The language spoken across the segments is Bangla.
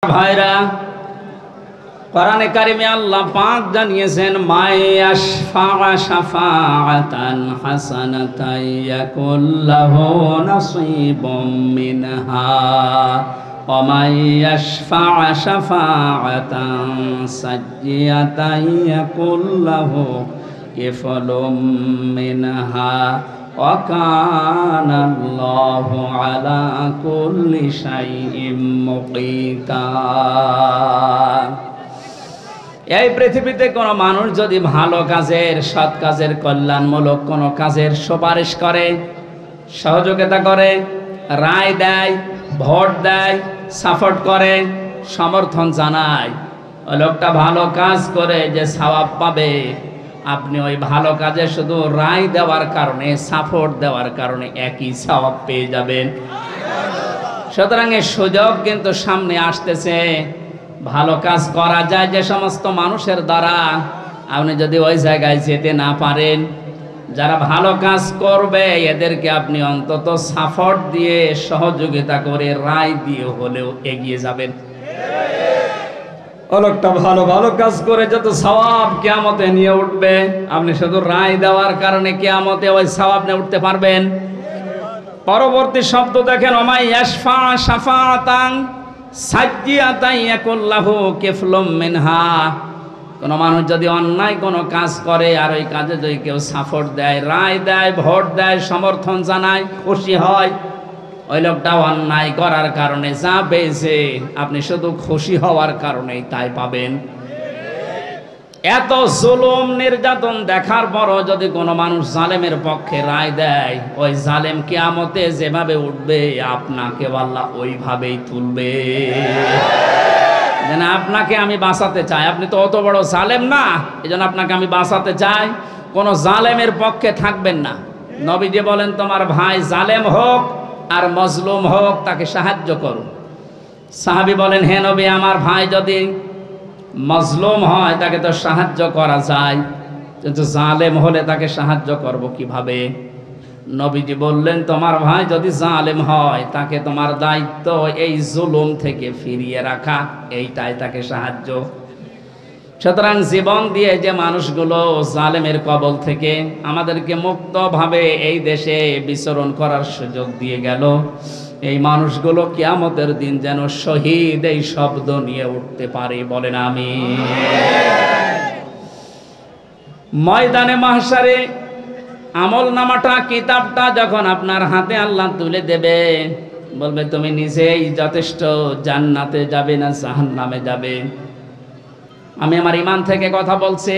ভাইরা, কোরআনে কারিমে আল্লাহ পাক জানিয়েছেন মায়াশফা শাফাআতান হাসানাতান ইয়াকুল্লাহু নাসীবুম মিনহা ওয়া মায়াশফা শাফাআতান সাজ্জিয়াতান ইয়াকুল্লাহু কিফলুম মিনহা ওয়া কানা আল্লাহু আলা কুল্লি শাইইন মুকিতা। এই পৃথিবীতে কোনো মানুষ যদি ভালো কাজের, সৎ কাজের, কল্যাণমূলক কোনো কাজের সুপারিশ করে, সহযোগিতা করে, রায় দেয়, ভোট দেয়, সাপোর্ট করে, সমর্থন জানায়, ওই লোকটা ভালো কাজ করে যে সওয়াব পাবে, আপনি ওই ভালো কাজে শুধু রায় দেওয়ার কারণে, সাপোর্ট দেওয়ার কারণে একই সওয়াব পেয়ে যাবেন। সুতরাং এই সুযোগ কিন্তু সামনে আসতেছে, ভালো কাজ করা যায় যে সমস্ত মানুষের দ্বারা। আপনি যদি ওই জায়গায় যেতে না পারেন, যারা ভালো কাজ করবে এদেরকে আপনি অন্তত সাপোর্ট দিয়ে, সহযোগিতা করে, রায় দিয়ে হলেও এগিয়ে যাবেন। লোকটা ভালো ভালো কাজ করে যত সওয়াব কিয়ামতে নিয়ে উঠবে, আপনি শুধু রায় দেওয়ার কারণে কিয়ামতে ওই সওয়াব নিয়ে উঠতে পারবেন? পরবর্তী শব্দ দেখেন, ওমাই ইয়াশফা শাফাআতান সাজ্জিয়াতান ইয়াকুল্লাহু কিফলুম মিনহা। কোন মানুষ যদি অন্যায় কোনো কাজ করে আর ওই কাজে যদি কেউ সাপোর্ট দেয়, রায় দেয়, ভোট দেয়, সমর্থন জানায়, খুশি হয়, ওই লোকটা অন্যায় করার কারণে যা পেয়েছে আপনি শুধু খুশি হওয়ার কারণেই তাই পাবেন। এত জুলুম নির্যাতন দেখার পরও যদি কোনো মানুষ জালেমের পক্ষে রায় দেয়, ওই জালেম কিয়ামতে যেভাবে উঠবে আপনাকে আল্লাহ ওইভাবেই তুলবে। যেন আপনাকে আমি বাঁচাতে চাই, আপনি তো অত বড় জালেম না, এজন্য আপনাকে আমি বাঁচাতে চাই। কোনো জালেমের পক্ষে থাকবেন না। নবীজি বলেন, তোমার ভাই জালেম হোক আর মজলুম হোক, তাকে সাহায্য করো। সাহাবী বলেন, হে নবী, আমার ভাই যদি মজলুম হয় তাকে তো সাহায্য করা যায়, কিন্তু জালেম হলে তাকে সাহায্য করব কিভাবে? নবীজি বললেন, তোমার ভাই যদি জালেম হয় তাকে তোমার দায়িত্ব এই জুলুম থেকে ফিরিয়ে রাখা, এইটাই তাকে সাহায্য। সুতরাং জীবন দিয়ে যে মানুষগুলো জালেমের কবল থেকে আমাদেরকে মুক্তভাবে এই দেশে বিচরণ করার সুযোগ দিয়ে গেল, এই মানুষগুলো কিয়ামতের দিন যেন শহীদ এই শব্দ নিয়ে উঠতে পারে, বলেন আমিন। ময়দানে মাহশারে আমলনামাটা, কিতাবটা যখন আপনার হাতে আল্লাহ তুলে দেবে, বলবে তুমি নিজেই যথেষ্ট, জান্নাতে যাবে না জাহান্নামে যাবে। আমি আমার ঈমান থেকে কথা বলছি,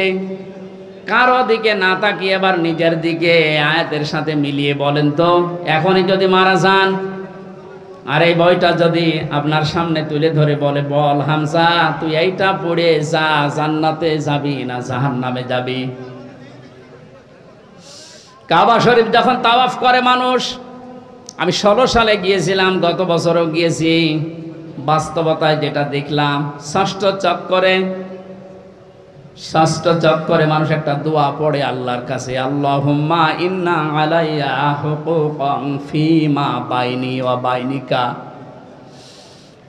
কারো দিকে না তাকিয়ে এবার নিজের দিকে আয়াতের সাথে মিলিয়ে বলেন তো, এখনই যদি মারা যান আর এই বইটা যদি আপনার সামনে তুলে ধরে বলে, বল হামজা তুই এইটা পড়ে যা, জান্নাতে যাবি না জাহান্নামে যাবি? কাবা শরীফ যখন তাওয়াফ করে মানুষ, আমি 16 সালে গিয়েছিলাম, গত বছরও গিয়েছি, বাস্তবতায় যেটা দেখলাম, ষষ্ঠ চক্করে মানুষ একটা দোয়া পড়ে আল্লাহর কাছে, আল্লাহুম্মা ইন্না আলাইয়া হুকুকান ফীমা বাইনি ওয়া বাইনিকা।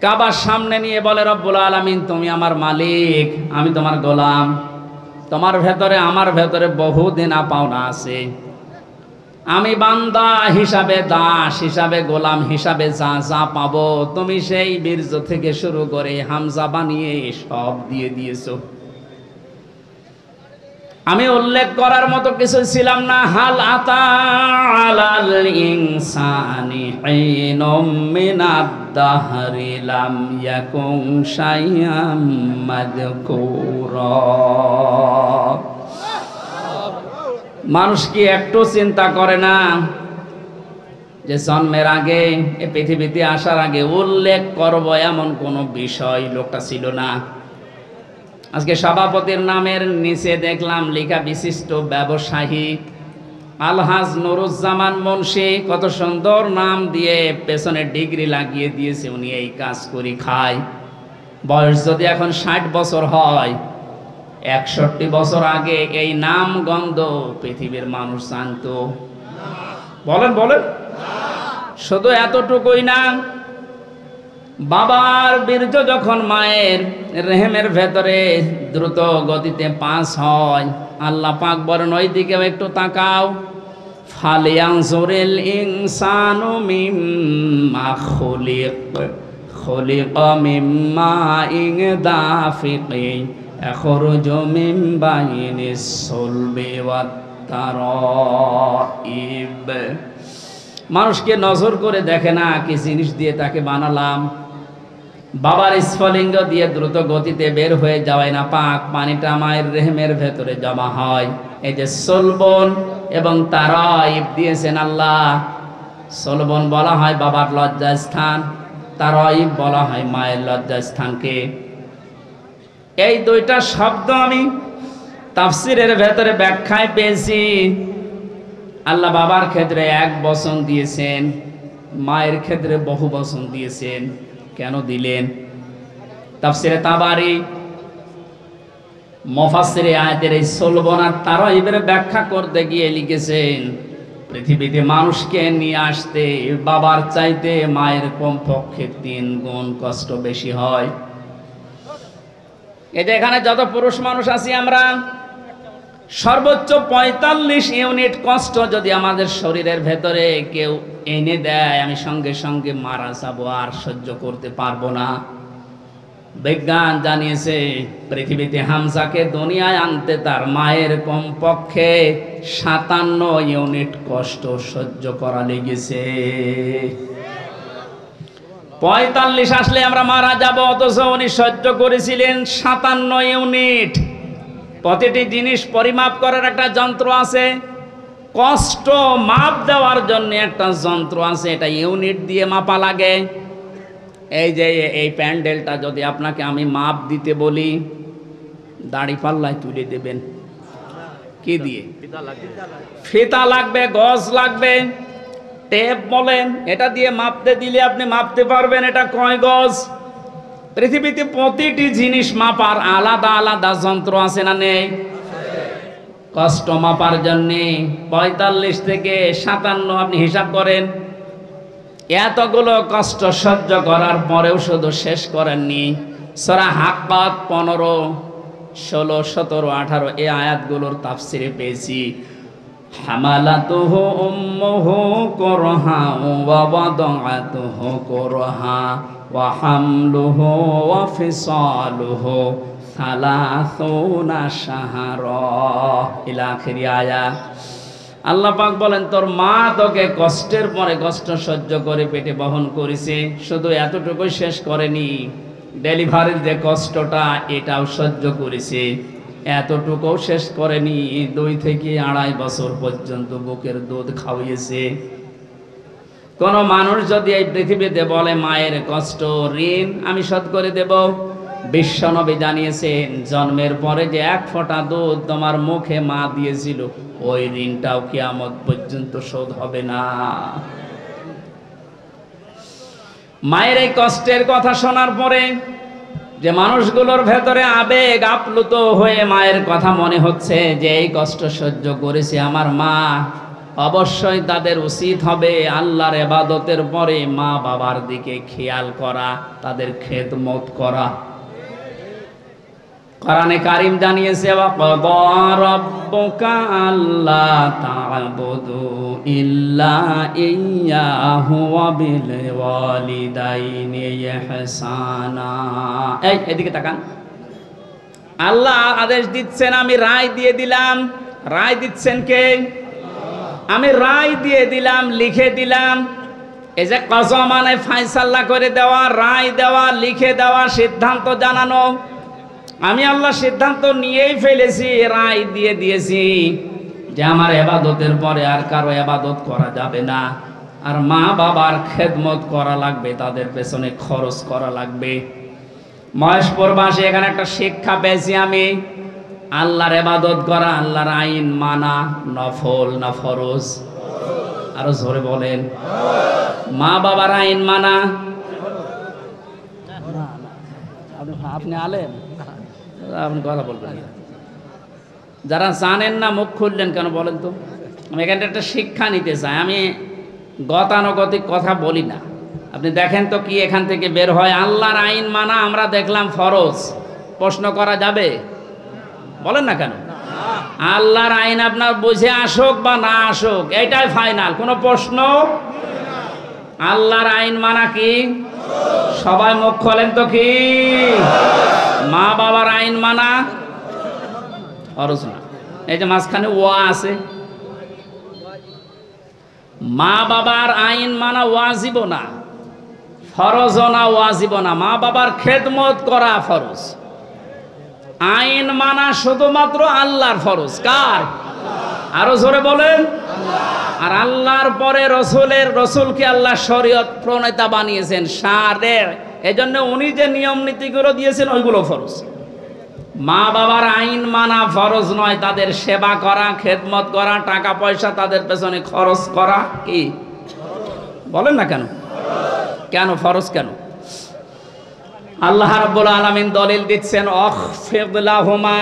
কাবার সামনে নিয়ে বলে, রব্বুল আলামিন তুমি আমার মালিক, আমি তোমার গোলাম, তোমার ভেতরে আমার ভেতরে বহু দেনা পাওনা আছে, আমি বান্দা হিসাবে, দাস হিসাবে, গোলাম হিসাবে যা যা পাবো তুমি সেই বীর্য থেকে শুরু করে হামজা বানিয়ে সব দিয়ে দিয়েছো। আমি উল্লেখ করার মতো কিছু ছিলাম না। হাল আতা আলাল ইনসানি হিনুম মিনাদ দাহরি লাম ইয়াকুন শাইআম মাযকুরা। মানুষ কি একটু চিন্তা করে না যে জন্মের আগে, এই পৃথিবীতে আসার আগে উল্লেখ করব এমন কোনো বিষয় লোকটা ছিল না? আজকে সভাপতির নামের নিচে দেখলাম লেখা বিশিষ্ট ব্যবসায়ী আলহাজ নুরুজ্জামান মুন্সি, কত সুন্দর নাম দিয়ে পেছনে ডিগ্রি লাগিয়ে দিয়েছে, উনি এই কাজ করে খায়। বয়স যদি এখন 60 বছর হয়, 61 বছর আগে এই নাম গন্ধ পৃথিবীর মানুষ জানতো? বলেন বলেন। শুধু এতটুকুই না, বাবার বীর্য যখন মায়ের রেহেমের ভেতরে দ্রুত গতিতে পাস হয়, আল্লাহ পাক বলেন ওই দিকেও একটু তাকাও। ফালিয়ানজুরিল ইনসানু মিম্মা খুলিক, খুলিকা মিম্মা ইন দাফিকিন ইয়াখরুজু মিন বাইনিস সুলবি ওয়াত তারাইব। মানুষকে নজর করে দেখে না কি জিনিস দিয়ে তাকে বানালাম। বাবার স্ফলিঙ্গ দিয়ে দ্রুত গতিতে বের হয়ে যাওয়ায় না পাক পানিটা মায়ের রেহেমের ভেতরে জমা হয়। এই যে সলবন এবং তারাইব দিয়েছেন আল্লাহ। সলবন বলা হয় বাবার লজ্জাস্থান, তারাইব বলা হয় মায়ের লজ্জাস্থানকে। এই দুইটা শব্দ আমি তাফসিরের ভেতরে ব্যাখ্যায় পেয়েছি। আল্লাহ বাবার ক্ষেত্রে এক বচন দিয়েছেন, মায়ের ক্ষেত্রে বহু বচন দিয়েছেন। কেন দিলেন? তাফসিরে তাবারি মুফাসসিরে আয়াতের এই সলবন আর তারাইবের ব্যাখ্যা করতে গিয়ে লিখেছেন, পৃথিবীতে মানুষকে নিয়ে আসতে বাবার চাইতে মায়ের কমপক্ষে 3 গুণ কষ্ট বেশি হয়। এই যে এখানে যত পুরুষ মানুষ আছি আমরা, সর্বোচ্চ 45 ইউনিট কষ্ট যদি আমাদের শরীরের ভেতরে কেউ এনে দেয়, আমি সঙ্গে সঙ্গে মারা যাবো, আর সহ্য করতে পারবো না। বিজ্ঞান জানিয়েছে পৃথিবীতে হামজাকে দুনিয়ায় আনতে তার মায়ের কমপক্ষে 57 ইউনিট কষ্ট সহ্য করা লেগেছে। 45 আসলে আমরা মারা যাব, অথচ উনি সহ্য করেছিলেন 57 ইউনিট। প্রতিটি জিনিস পরিমাপ করার একটা যন্ত্র আছে, কষ্ট মাপ দেওয়ার জন্য একটা যন্ত্র আছে, এটা ইউনিট দিয়ে মাপা লাগে। এই যে এই প্যান্ডেলটা যদি আপনাকে আমি মাপ দিতে বলি, দাড়ি পাল্লায় তুলে দেবেন কি দিয়ে? ফিতা লাগবে, গজ লাগবে, টেপ বলেন, এটা দিয়ে মাপতে দিলে আপনি মাপতে পারবেন এটা কয় গজ। পৃথিবীতে প্রতিটি জিনিস মাপার আলাদা আলাদা যন্ত্র আছে না নেই? কষ্ট মাপার জন্য 45 থেকে 57 আপনি হিসাব করেন। এতগুলো কষ্ট সহ্য করার পরেও শুধু শেষ করেননি। সূরা হাক্কাত 15, 16, 17, 18 এই আয়াতগুলোর তাফসিরে পেয়েছি, হামালাতুহু উম্মুহু কুরহা ওয়া ওয়াদাআতুহু কুরহা ওয়া হামলুহু ওয়া ফিসালুহু 30 শাহরা ইলা আখিরি আয়াত। আল্লাহ পাক বলেন তোর মা তোকে কষ্টের পরে কষ্ট সহ্য করে পেটে বহন করেছে, শুধু এতটুকু শেষ করেনি, ডেলিভারির যে কষ্টটা এটাও সহ্য করেছে, এতটুকুও শেষ করেনি, 2 থেকে 2.5 বছর পর্যন্ত বুকের দুধ খাওয়িয়েছে। কোন মানুষ যদি এই পৃথিবীতে বলে মায়ের কষ্ট ঋণ আমি শোধ করে দেব, বিশ্বনবী জানিয়েছেন জন্মের পরে যে 1 ফোঁটা দুধ তোমার মুখে মা দিয়েছিল, ওই ঋণটাও কিয়ামত পর্যন্ত শোধ হবে না। মায়ের এই কষ্টের কথা শোনার পরে যে মানুষগুলোর ভেতরে আবেগ আপ্লুত হয়ে মায়ের কথা মনে হচ্ছে যে এই কষ্ট সহ্য করেছে আমার মা, অবশ্যই তাদের উচিত হবে আল্লাহর ইবাদতের পরে মা বাবার দিকে খেয়াল করা, তাদের খেদমত করা। কোরআনে কারীম জানিয়েছে ওয়াকাদা রাব্বুকা আল্লা তা'বুদু ইল্লা ইয়্যাহু ওয়া বিল ওয়ালিদাইনি ইহসানা। এদিকে তাকান, আল্লাহ আদেশ দিচ্ছেন, আমি রায় দিয়ে দিলাম। রায় দিচ্ছেন কে? আমি রায় দিয়ে দিলাম, লিখে দিলাম। এই যে কজা মানে ফায়সালা করে দেওয়া, রায় দেওয়া, লিখে দেওয়া, সিদ্ধান্ত জানানো। আমি আল্লাহ সিদ্ধান্ত নিয়েই ফেলেছি, রায় দিয়ে দিয়েছি যে আমার ইবাদতের পরে আর কারো ইবাদত করা যাবে না, আর মা বাবার খেদমত করা লাগবে, তাদের পেছনে খরচ করা লাগবে। মহেশপুর বাসী এখানে একটা শিক্ষা পেয়েছি আমি, আল্লাহর ইবাদত করা, আল্লাহর আইন মানা নফল না ফরজ? আরো জোরে বলেন। মা বাবার আইন মানা, আপনি আলেম, আপনি কথা বলবেন। যারা জানেন না মুখ খুললেন কেন বলেন তো? আমি এখানে একটা শিক্ষা নিতে চাই, আমি গতানুগতিক কথা বলি না। আপনি দেখেন তো কি এখান থেকে বের হয়। আল্লাহর আইন মানা আমরা দেখলাম ফরজ, প্রশ্ন করা যাবে? বলেন না কেন? আল্লাহর আইন আপনার বুঝে আসুক বা না আসুক, এটাই ফাইনাল, কোনো প্রশ্ন। আল্লাহর আইন মানা কি? সবাই মুখ খোলেন তো কি? মা বাবার আইন মানা ফরজ না। এই যে মাঝখানে ওয়া আছে, মা বাবার আইন মানা ওয়াজিব না, ফরজ না, ওয়াজিব না। মা বাবার খেদমত করা ফরজ, আইন মানা শুধুমাত্র আল্লাহর ফরজ। কার? আরো জোরে বলেন। আর আল্লাহর পরে রসুলকে আল্লাহ শরীয়ত প্রণেতা বানিয়েছেন, শারে। এজন্য উনি যে নিয়ম নীতিগুলো দিয়েছেন ওইগুলো ফরজ। মা বাবার আইন মানা ফরজ নয়, তাদের সেবা করা, খেদমত করা, টাকা পয়সা তাদের পেছনে খরচ করা কি? বলেন না কেন? কেন ফরজ কেন? আল্লাহ রাব্বুল আলামিন দলিল দিচ্ছেন, অখফিদ লাহুমা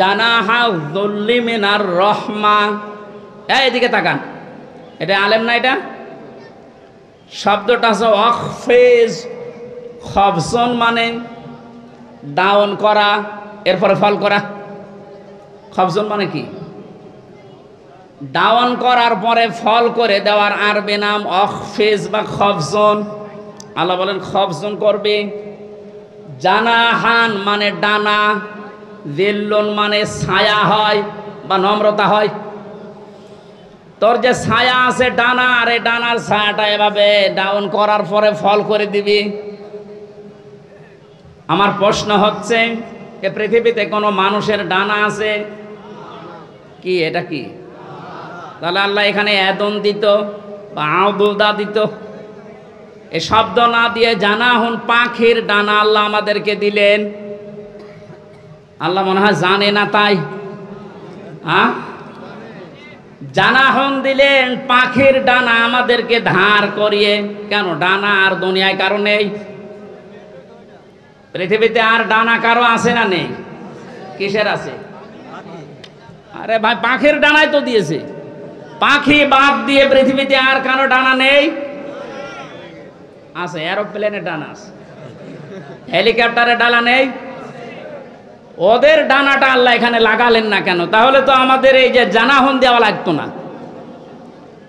জানাহা যুল্লি মিনার রাহমা। এইদিকে তাকান, এটা আলেম না? এটা শব্দটা আছে অখফিজ, খফজন মানে ডাউন করা, এরপরে ফল করা। খফজন মানে কি? ডাউন করার পরে ফল করে দেওয়ার আরবি নাম অখফিজ বা খফজন। আল্লাহ বলেন খফজন করবে। জানাহান মানে ডানা, জিল্লুন মানে ছায়া হয় বা নম্রতা হয়। তোর যে ছায়া আছে ডানা, আর এই ডানার ছায়াটা এভাবে ডাউন করার পরে ফল করে দিবি। আমার প্রশ্ন হচ্ছে, এ পৃথিবীতে কোনো মানুষের ডানা আছে কি? এটা কি? তাহলে আল্লাহ এখানে এদন দিত বা আউদুদা দিত, এ শব্দ না দিয়ে জানাহুন পাখির ডানা আল্লাহ আমাদেরকে দিলেন। আল্লাহ মনে হয় জানে না তাই। জানাহুন দিলেন পাখির ডানা আমাদেরকে ধার করিয়ে। কেন? ডানা আর দুনিয়ায় কারো নেই? পৃথিবীতে আর ডানা কারো আছে না নেই? কিসের আছে? আরে ভাই পাখির ডানাই তো দিয়েছে। পাখি বাদ দিয়ে পৃথিবীতে আর কারো ডানা নেই? আছে, এরোপ্লেনের ডানা আছে, হেলিকপ্টারের ডানা নেই? ওদের ডানাটা আল্লাহ এখানে লাগালেন না কেন? তাহলে তো আমাদের এই যে জানাহন দেওয়া লাগতো না।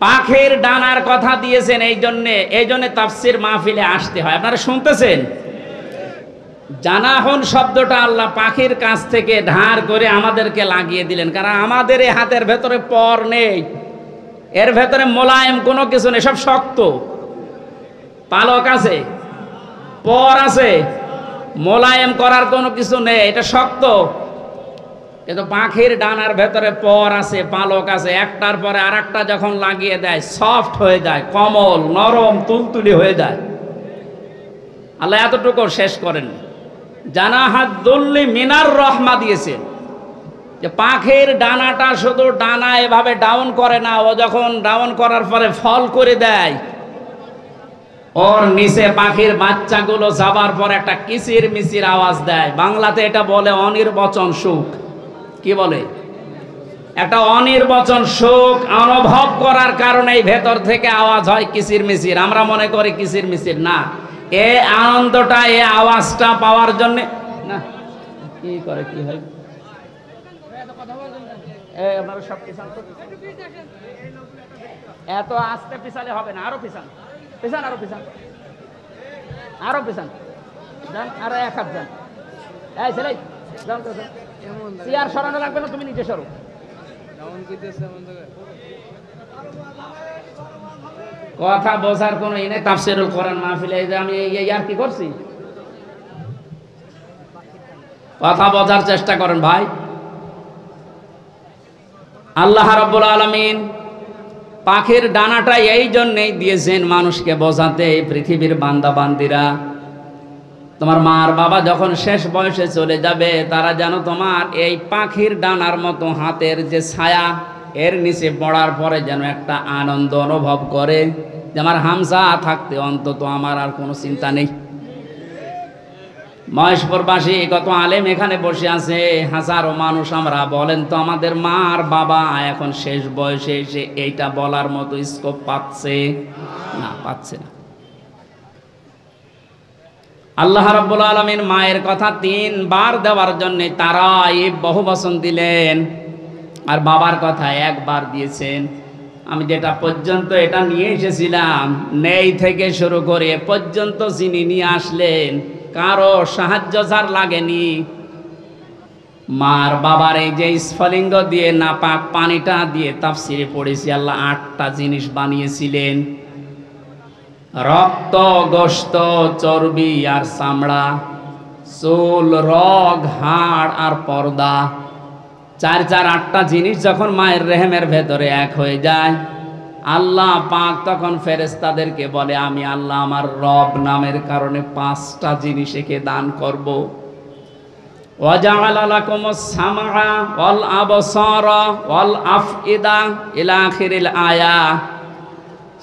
পাখির ডানার কথা দিয়েছেন এই জন্যে তাফসির মাহফিলে আসতে হয়। আপনারা শুনতেছেন? জানাহন শব্দটা আল্লাহ পাখির কাছ থেকে ধার করে আমাদেরকে লাগিয়ে দিলেন, কারণ আমাদের এই হাতের ভেতরে পর নেই, এর ভেতরে মোলায়েম কোনো কিছু নেই, সব শক্ত। পালক আছে, পর আছে, মোলায়েম করার কোনো কিছু নেই, এটা শক্ত। কিন্তু পাখির ডানার ভেতরে পর আছে, পালক আছে, একটার পরে আর একটা যখন লাগিয়ে দেয় সফট হয়ে যায়, কোমল, নরম, তুলতুলি হয়ে যায়। আল্লাহ এতটুকু শেষ করেন, জানাহাত দুল্লি মিনার রহমা দিয়েছেন। যে পাখির ডানাটা শুধু ডানা এভাবে ডাউন করে না, ও যখন ডাউন করার পরে ফল করে দেয়, ওর নিচে পাখির বাচ্চাগুলো যাবার পর একটা কিচির মিচির আওয়াজ দেয়। বাংলাতে এটা বলে অনির্বচন সুখ। কি বলে? একটা অনির্বচন সুখ অনুভব করার কারণে ভেতর থেকে আওয়াজ হয় কিচির মিচির। আমরা মনে করি কিচির মিচির না, এই আনন্দটা, এই আওয়াজটা পাওয়ার জন্য না। কি করে কি হয়? আপনারা সব পিছান, এত আস্তে পিছালে হবে না, আরো পিছান, পিছান, আরো পিছান, আরো পিছান, যান, আরো এক হাত যান। এই ছেলে যান তো, চেয়ার সরানো লাগবে না, তুমি নিচে সরো। কথা বোঝার কোন ই নেই। তাফসীরুল কোরআন মাহফিলে আমি আর কি করছি? কথা বোঝার চেষ্টা করেন ভাই। আল্লাহ রাব্বুল আলামিন পাখির ডানাটা এই জন্যই দিয়েছেন মানুষকে বোঝাতে, এই পৃথিবীর বান্দা বান্দিরা, তোমার মা আর বাবা যখন শেষ বয়সে চলে যাবে, তারা যেন তোমার এই পাখির ডানার মতো হাতের যে ছায়া, এর নিচে পড়ার পরে যেন একটা আনন্দ অনুভব করে যে আমার হামজা থাকতে অন্তত আমার আর কোনো চিন্তা নেই। মহেশপুরবাসী কত আলেম এখানে বসে আছে, হাজারো মানুষ আমরা। বলেন তো আমাদের মা আর বাবা এখন শেষ বয়সে এসে এইটা বলার মতো স্কোপ পাচ্ছে না? পাচ্ছে না। আল্লাহ রাব্বুল আলামিন মায়ের কথা 3 বার দেওয়ার জন্য তারাইব বহু বচন দিলেন, আর বাবার কথা 1 বার দিয়েছেন। আমি যেটা পর্যন্ত এটা নিয়ে এসেছিলাম, নেই থেকে শুরু করে পর্যন্ত যিনি নিয়ে আসলেন, কারো সাহায্য যার লাগেনি। মার বাবার এই যে স্ফলিঙ্গ দিয়ে নাপাক পানিটা দিয়ে তাফসিরে পড়েছি, আল্লাহ 8টা জিনিস বানিয়েছিলেন: রক্ত, গোশত, চর্বি আর চামড়া, চুল, রগ, হাড় আর পর্দা। 8টা জিনিস যখন মায়ের রেহেমের ভেতরে এক হয়ে যায়, আল্লাহ পাক তখন ফেরেশতাদেরকে বলে, আমি আল্লাহ আমার রব নামের কারণে 5টা জিনিস একে দান করব। ওয়াজআলা লাকুমুস সামআ ওয়াল আবসারা ওয়াল আফইদা ইলা আখিরিল আয়া।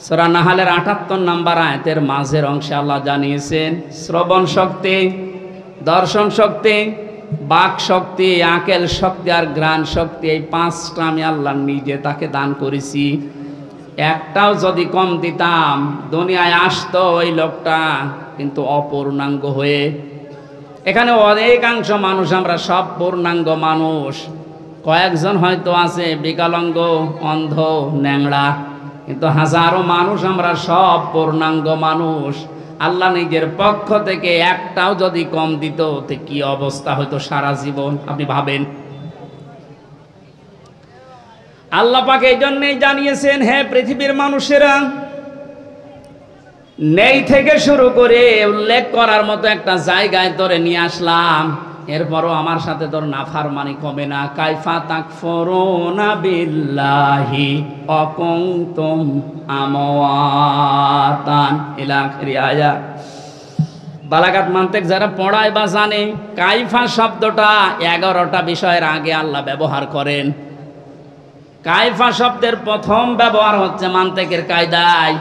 সূরা নাহলের 78 নম্বর আয়াতের মাঝের অংশে আল্লাহ জানিয়েছেন, শ্রবণ শক্তি, দর্শন শক্তি, বাক শক্তি, আকেল শক্তি আর ঘ্রাণ শক্তি, এই 5টা আমি আল্লাহ নিজে তাকে দান করেছি। একটাও যদি কম দিতাম, দুনিয়ায় আসতো ওই লোকটা কিন্তু অপূর্ণাঙ্গ হয়ে। এখানে অনেকাংশ মানুষ, আমরা সব পূর্ণাঙ্গ মানুষ, কয়েকজন হয়তো আছে বিকলাঙ্গ, অন্ধ, ন্যাংড়া, কিন্তু হাজারো মানুষ আমরা সব পূর্ণাঙ্গ মানুষ। আল্লাহ নিজের পক্ষ থেকে একটাও যদি কম দিত, তো কি অবস্থা হয়তো সারা জীবন, আপনি ভাবেন। আল্লাহ পাক এই জন্যই জানিয়েছেন, হে পৃথিবীর মানুষেরা, নেই থেকে শুরু করে উল্লেখ করার মতো একটা জায়গায় তোরে নিয়ে আসলাম, এরপরও আমার সাথে তোর নাফরমানি কমে না। কাইফা তাকফুরুনা বিল্লাহি ওয়া কুনতুম আমওয়াতান ইলা আখিরি আয়াত। বালাগাত মান্তিক যারা পড়ায় বা জানে, কাইফা শব্দটা 11টা বিষয়ের আগে আল্লাহ ব্যবহার করেন। কাইফা শব্দের প্রথম ব্যবহার হচ্ছে মান্তিকের কায়দায়।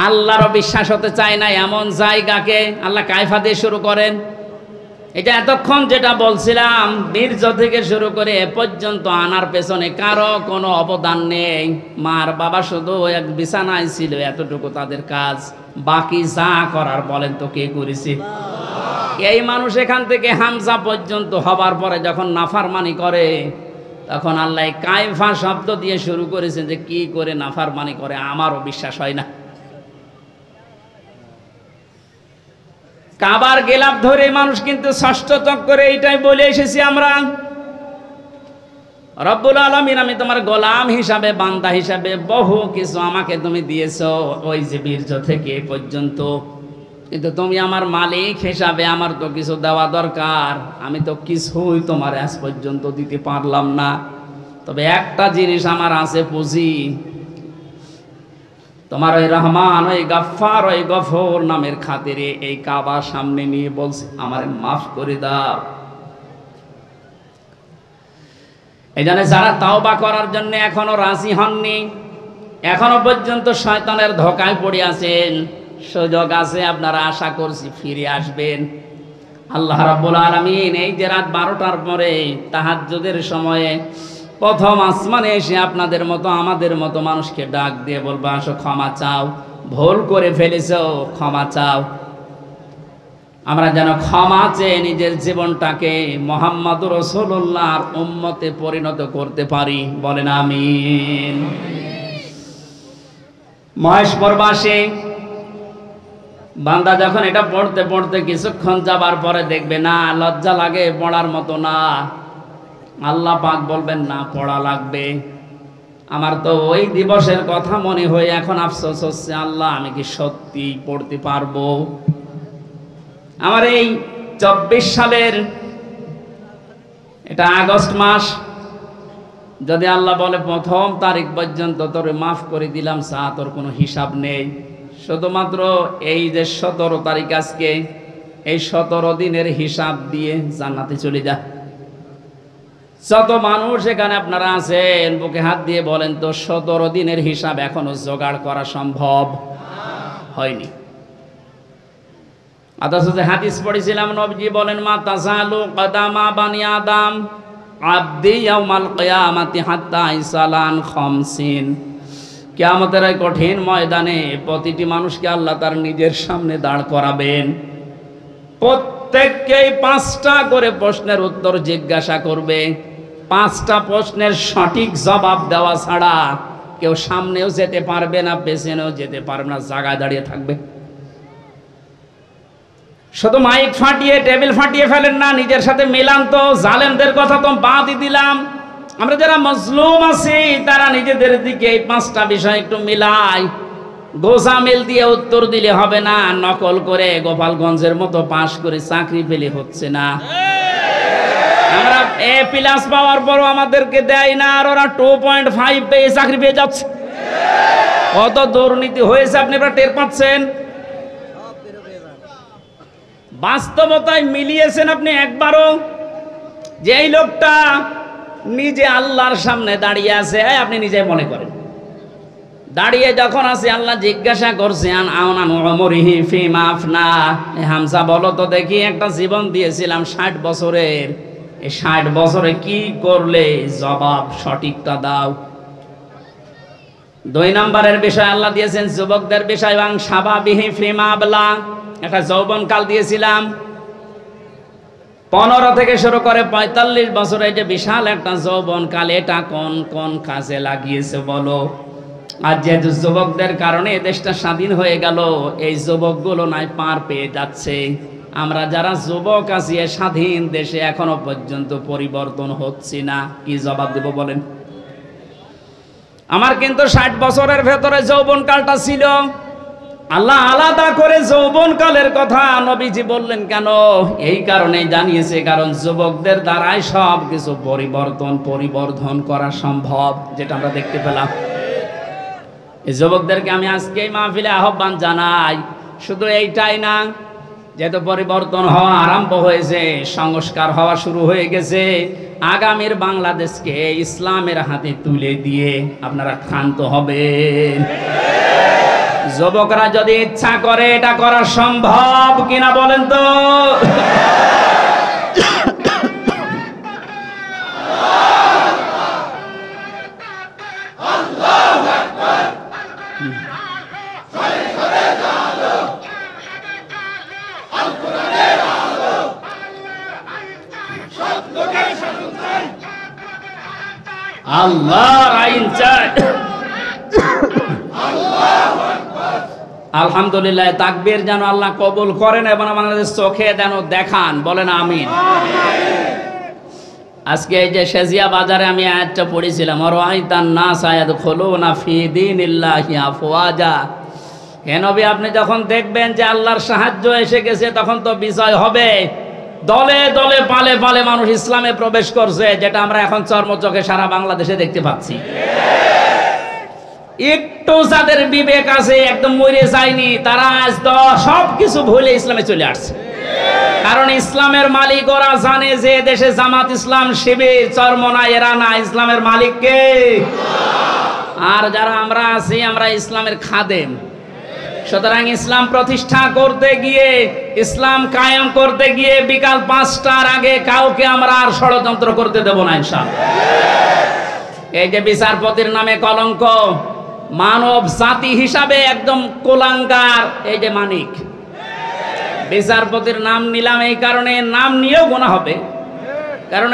আল্লাহরও বিশ্বাস হতে চায় না এমন জায়গাকে আল্লাহ কাইফা দিয়ে শুরু করেন। এটা এতক্ষণ যেটা বলছিলাম, বীর্য থেকে শুরু করে এ পর্যন্ত আনার পেছনে কারো কোনো অবদান নেই। মার বাবা শুধু এক বিছানায় ছিল, এতটুকু তাদের কাজ। বাকি যা করার বলেন তো কে করেছে? এই মানুষ এখান থেকে হামজা পর্যন্ত হবার পরে যখন নাফরমানি করে, তখন আল্লাহ কাইফা শব্দ দিয়ে শুরু করেছেন যে কি করে নাফরমানি করে আমারও বিশ্বাস হয় না। কাবার গেলাপ ধরে মানুষ কিন্তু ষষ্ঠ চক্করে এইটাই বলে এসেছি আমরা, রব্বুল আলামিন, আমি তোমার গোলাম হিসাবে, বান্দা হিসাবে বহু কিছু আমাকে তুমি দিয়েছো, ওই যে বীর্য থেকে এ পর্যন্ত, কিন্তু তুমি আমার মালিক হিসাবে আমার তো কিছু দেওয়া দরকার। আমি তো কিছুই তোমার আজ পর্যন্ত দিতে পারলাম না। তবে একটা জিনিস আমার আছে, পুঁজি। তোমার ওই রহমান, ওই গাফফার, ওই গফর নামের খাতিরে এই কাবা সামনে নিয়ে বলছে, আমারে মাফ করে দাও। এই জন্য যারা তাওবা করার জন্য এখনো রাজি হননি, এখনো পর্যন্ত শয়তানের ধোঁকায় পড়ে আছেন, সুযোগ আছে, আপনারা আশা করছি ফিরে আসবেন। আল্লাহ রাব্বুল আলামিন এই যে রাত 12টার পরে তাহাজ্জুদের সময়ে প্রথম আসমানে এসে আপনাদের মতো আমাদের মতো মানুষকে ডাক দিয়ে বলবো, আসো ক্ষমা চাও, ভুল করে ফেলেছো, ক্ষমা চাও। আমরা যেন ক্ষমা চেয়ে নিজের জীবনটাকে মুহাম্মদুর রাসূলুল্লাহর উম্মতে পরিণত করতে পারি, বলেন আমিন। মহেশপুরবাসী বান্দা যখন এটা পড়তে পড়তে কিছুক্ষণ যাবার পরে দেখবে না লজ্জা লাগে, পড়ার মতো না, আল্লাহ পাক বলবেন না পড়া লাগবে। আমার তো ওই দিবসের কথা মনে হয়ে এখন আফসোস হচ্ছে, আল্লাহ আমি কি সত্যি পড়তে পারবো? আমার এই 24 সালের এটা আগস্ট মাস, যদি আল্লাহ বলে প্রথম তারিখ পর্যন্ত তোরে মাফ করে দিলাম, তোর কোনো হিসাব নেই, শুধুমাত্র এই যে 17 তারিখ আজকে, এই 17 দিনের হিসাব দিয়ে জান্নাতে চলে যা। যত মানুষ এখানে আপনারা আছেন, বুকে হাত দিয়ে বলেন তো 17 দিনের হিসাব এখনো জোগাড় করা সম্ভব হয়নি। অথচ যে হাদিস পড়েছিলাম, নবীজি বলেন, মা তাজালু কদামা বানি আদম আবদি ইয়াউমাল কিয়ামাতি হাত্তা ইসালান খামসিন। কিয়ামতের এই কঠিন ময়দানে প্রতিটি মানুষকে আল্লাহ তার নিজের সামনে দাঁড় করাবেন। প্রত্যেককেই 5টা করে প্রশ্নের উত্তর জিজ্ঞাসা করবে। 5টা প্রশ্নের সঠিক জবাব দেওয়া ছাড়া কেউ সামনেও যেতে পারবে না, পেছনেও যেতে পারবে না, জায়গায় দাঁড়িয়ে থাকবে। শুধু মাইক ফাটিয়ে টেবিল ফাটিয়ে ফেলেন না, নিজের সাথে মিলান তো। জালেমদের কথা তো বাদই দিলাম, আমরা যারা মজলুম আছি তারা নিজেদের দিকে এই 5টা বিষয় একটু মিলাই। গোজামিল দিয়ে উত্তর দিলে হবে না, নকল করে গোপালগঞ্জের মতো পাশ করে চাকরি পেলে হচ্ছে না। আমরা A+ পাওয়ার পরও আমাদেরকে দেয় না, আর ওরা 2.5 পেয়ে চাকরি পেয়ে যাচ্ছে। কত দুর্নীতি হয়েছে আপনি টের পাচ্ছেন। বাস্তবতায় মিলিয়েছেন আপনি একবারও? যে এই লোকটা নিজে আল্লাহর সামনে দাঁড়িয়ে আছে, আপনি নিজে মনে করেন দাঁড়িয়ে যখন আছে, আল্লাহ জিজ্ঞাসা করছেন হামজা বলো তো দেখি, একটা জীবন দিয়েছিলাম 60 বছরের, এই 60 বছরে কি করলে, জবাব সঠিকটা দাও। 2 নম্বরের বিষয় আল্লাহ দিয়েছেন যুবকদের বিষয়, একটা যৌবনকাল দিয়েছিলাম 15 থেকে শুরু করে 45 বছরে, যে বিশাল একটা যৌবনকাল, এটা কোন কোন কাজে লাগিয়েছে বলো। আর যেহেতু যুবকদের কারণে দেশটা স্বাধীন হয়ে গেল, এই যুবকগুলো নাই পার পেয়ে যাচ্ছে। আমরা যারা যুবক আছি স্বাধীন দেশে এখনো পর্যন্ত পরিবর্তন হচ্ছে না, কি জবাব দেব বলেন? আমার কিন্তু 60 বছরের ভেতরে যৌবনকালটা ছিল। আল্লাহ আলাদা করে যৌবনকালের কথা নবীজি বললেন কেন? এই কারণে জানিয়েছে, কারণ যুবকদের দ্বারাই সব কিছু পরিবর্ধন করা সম্ভব, যেটা আমরা দেখতে পেলাম। এই যুবকদেরকে আমি আজকে এই মাহফিলে আহ্বান জানাই। শুধু এইটাই না, যেহেতু পরিবর্তন হওয়া আরম্ভ হয়েছে, সংস্কার হওয়া শুরু হয়ে গেছে, আগামীর বাংলাদেশকে ইসলামের হাতে তুলে দিয়ে আপনারা ক্ষান্ত হবেন। যুবকরা যদি ইচ্ছা করে এটা করা সম্ভব কিনা বলেন তো? আল্লাহর আইন চাই। আলহামদুলিল্লাহ, তাকবীর যেন আল্লাহ কবুল করেন এবং আমাদের চোখে যেন দেখান, বলেন আমিন। আজকে এই যে শেজিয়া বাজারে আমি আয়াতটা পড়েছিলাম, রাআইতান নাস ইয়াদখুলুনা ফি দীনিল্লাহি আফওয়াজা। হে নবী, আপনি যখন দেখবেন যে আল্লাহর সাহায্য এসে গেছে, তখন তো বিজয় হবে। দলে দলে পালে পালে মানুষ ইসলামে প্রবেশ করছে, যেটা আমরা এখন চর্মচোখে সারা বাংলাদেশে দেখতে পাচ্ছি। একটু যাদের বিবেক আছে, একদম মরে যায়নি, তারা আজ তো সবকিছু ভুলে ইসলামে চলে আসছে। কারণ ইসলামের মালিক ওরা জানে যে দেশে জামাত ইসলাম, শিবির, চরমনা, এরা না, ইসলামের মালিক কে? আর যারা আমরা আছি, আমরা ইসলামের খাদেম। সুতরাং ইসলাম প্রতিষ্ঠা করতে গিয়ে, ইসলাম কায়েম করতে গিয়ে বিকাল 5টার আগে কাউকে আমরা আর ষড়যন্ত্র করতে দেব না ইনশাআল্লাহ। এই যে বিচারপতির নামে কলঙ্ক, মানব জাতি হিসাবে একদম কোলাঙ্গার, এই যে মানিক, বিচারপতির নাম নিলাম এই কারণে, নাম নিয়েও গুনাহ হবে, কারণ